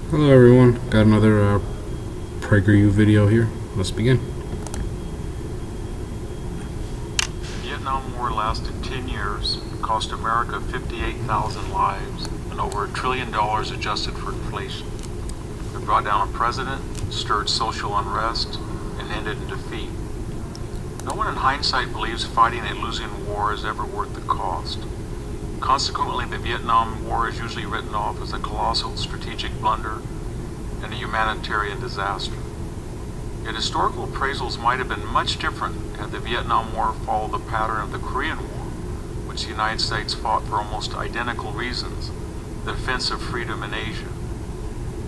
Hello everyone, got another Prager U video here. Let's begin. The Vietnam War lasted 10 years, cost America 58,000 lives, and over $1 trillion adjusted for inflation. It brought down a president, stirred social unrest, and ended in defeat. No one in hindsight believes fighting a losing war is ever worth the cost. Consequently, the Vietnam War is usually written off as a colossal strategic blunder and a humanitarian disaster. Yet historical appraisals might have been much different had the Vietnam War followed the pattern of the Korean War, which the United States fought for almost identical reasons, the defense of freedom in Asia.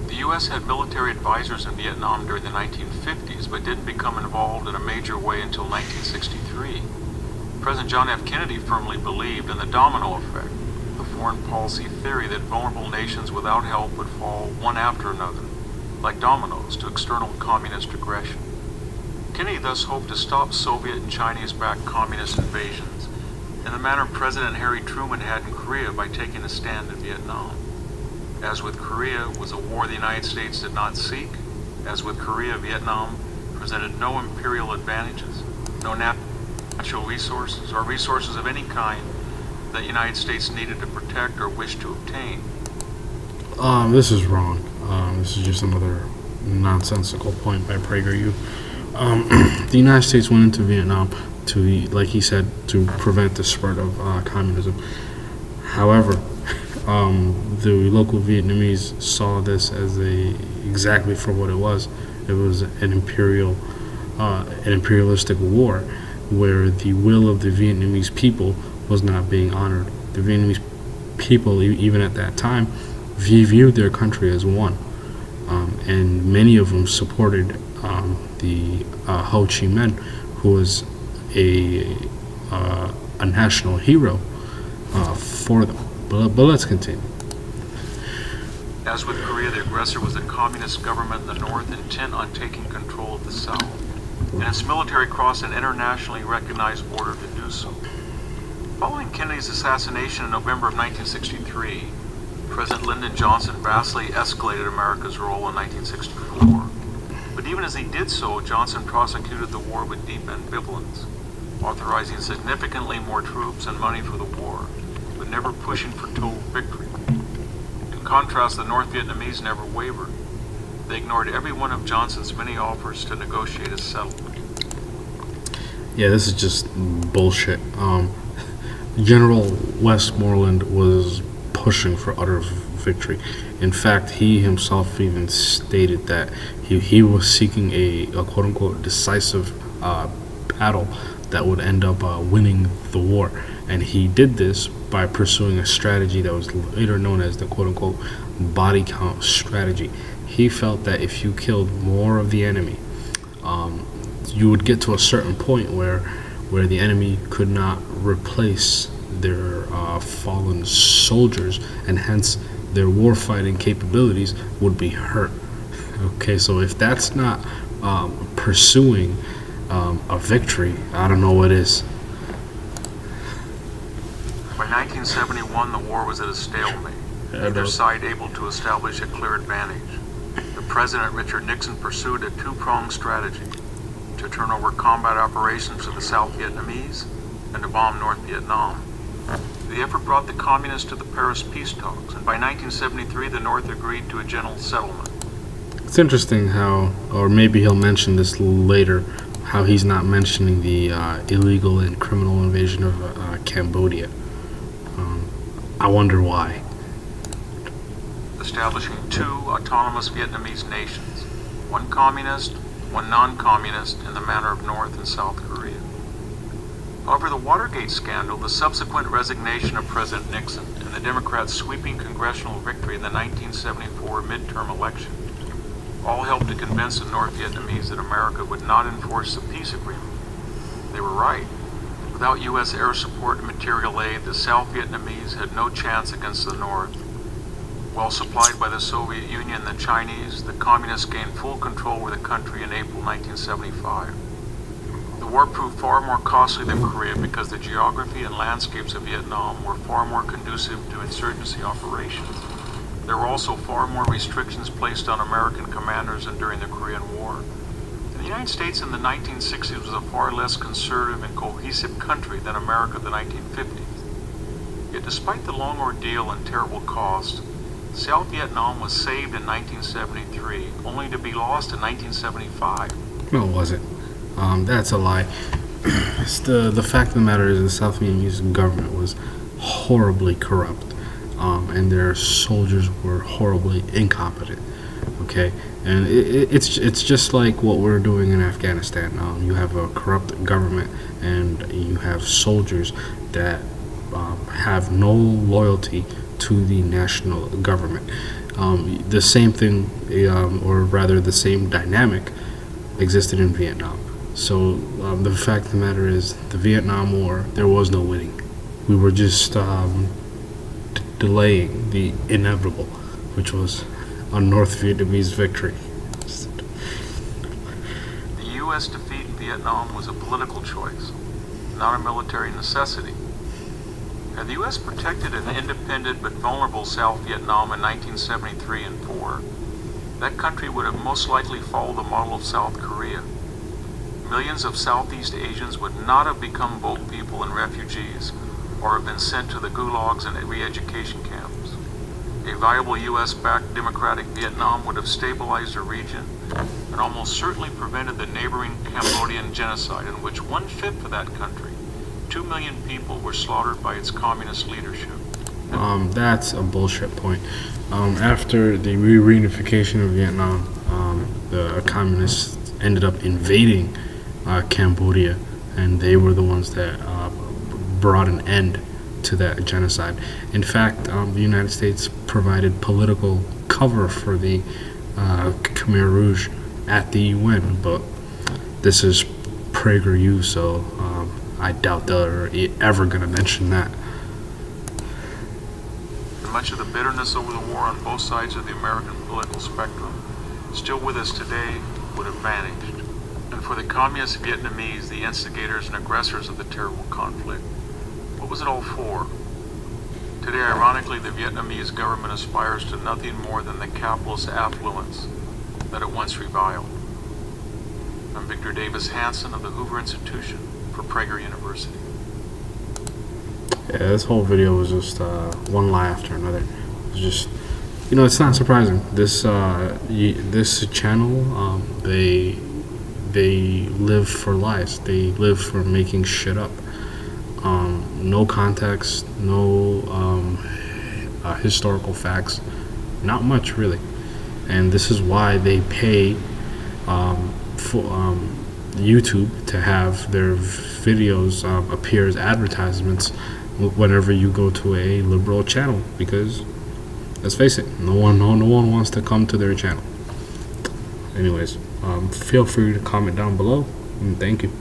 The U.S. had military advisors in Vietnam during the 1950s, but didn't become involved in a major way until 1963. President John F. Kennedy firmly believed in the domino effect, the foreign policy theory that vulnerable nations without help would fall one after another, like dominoes, to external communist aggression. Kennedy thus hoped to stop Soviet and Chinese-backed communist invasions in the manner President Harry Truman had in Korea by taking a stand in Vietnam. As with Korea, was a war the United States did not seek. As with Korea, Vietnam presented no imperial advantages, no natural resources, or resources of any kind that the United States needed to protect or wished to obtain. This is wrong. This is just another nonsensical point by PragerU. The United States went into Vietnam to, like he said, to prevent the spread of communism. However, the local Vietnamese saw this as exactly for what it was. It was an imperialistic war, where the will of the Vietnamese people was not being honored. The Vietnamese people, even at that time, viewed their country as one, and many of them supported the Ho Chi Minh, who was a national hero for them. But let's continue. As with Korea, the aggressor was a communist government in the north intent on taking control of the south, and its military crossed an internationally recognized border to do so. Following Kennedy's assassination in November of 1963, President Lyndon Johnson vastly escalated America's role in 1964. But even as he did so, Johnson prosecuted the war with deep ambivalence, authorizing significantly more troops and money for the war, but never pushing for total victory. In contrast, the North Vietnamese never wavered. They ignored every one of Johnson's many offers to negotiate a settlement. Yeah, this is just bullshit. General Westmoreland was pushing for utter victory. In fact, he himself even stated that he was seeking a quote-unquote decisive battle that would end up winning the war. And he did this by pursuing a strategy that was later known as the quote-unquote body count strategy. He felt that if you killed more of the enemy, you would get to a certain point where the enemy could not replace their fallen soldiers, and hence their warfighting capabilities would be hurt. Okay, so if that's not pursuing a victory, I don't know what is. By 1971, the war was at a stalemate, neither side able to establish a clear advantage. The President, Richard Nixon, pursued a two-pronged strategy: to turn over combat operations to the South Vietnamese and to bomb North Vietnam. The effort brought the communists to the Paris peace talks, and by 1973 the North agreed to a general settlement. It's interesting how, or maybe he'll mention this later, how he's not mentioning the illegal and criminal invasion of Cambodia. I wonder why. Establishing two autonomous Vietnamese nations, one communist, one non-communist, in the manner of North and South Korea. However, the Watergate scandal, the subsequent resignation of President Nixon, and the Democrats' sweeping congressional victory in the 1974 midterm election all helped to convince the North Vietnamese that America would not enforce the peace agreement. They were right. Without U.S. air support and material aid, the South Vietnamese had no chance against the North. Well supplied by the Soviet Union and the Chinese, the Communists gained full control over the country in April 1975. The war proved far more costly than Korea because the geography and landscapes of Vietnam were far more conducive to insurgency operations. There were also far more restrictions placed on American commanders than during the Korean War. And the United States in the 1960s was a far less conservative and cohesive country than America in the 1950s. Yet despite the long ordeal and terrible cost, South Vietnam was saved in 1973, only to be lost in 1975. No, it wasn't. That's a lie. The fact of the matter is the South Vietnamese government was horribly corrupt, and their soldiers were horribly incompetent. Okay, and it's just like what we're doing in Afghanistan. You have a corrupt government, and you have soldiers that have no loyalty to the national government. The same thing, or rather, the same dynamic existed in Vietnam. So the fact of the matter is, the Vietnam War, there was no winning. We were just delaying the inevitable, which was a North Vietnamese victory. The U.S. defeat in Vietnam was a political choice, not a military necessity. Had the U.S. protected an independent but vulnerable South Vietnam in 1973 and 4, that country would have most likely followed the model of South Korea. Millions of Southeast Asians would not have become boat people and refugees, or have been sent to the gulags and re-education camps. A viable U.S.-backed democratic Vietnam would have stabilized the region and almost certainly prevented the neighboring Cambodian genocide, in which 1/5 of that country, 2 million people, were slaughtered by its communist leadership. That's a bullshit point. After the reunification of Vietnam, the communists ended up invading Cambodia, and they were the ones that brought an end to that genocide. In fact, the United States provided political cover for the Khmer Rouge at the UN, but this is Prager Univ, so I doubt they're ever going to mention that. And much of the bitterness over the war on both sides of the American political spectrum, still with us today, would have vanished. And for the communist Vietnamese, the instigators and aggressors of the terrible conflict, what was it all for? Today, ironically, the Vietnamese government aspires to nothing more than the capitalist affluence that it once reviled. I'm Victor Davis Hanson of the Hoover Institution for Prager University. Yeah, this whole video was just one lie after another. It was just, it's not surprising. This channel, they live for lies. They live for making shit up. No context, no historical facts, not much really. And this is why they pay for YouTube to have their videos appear as advertisements whenever you go to a liberal channel, because let's face it, no one wants to come to their channel. Anyways, feel free to comment down below, and thank you.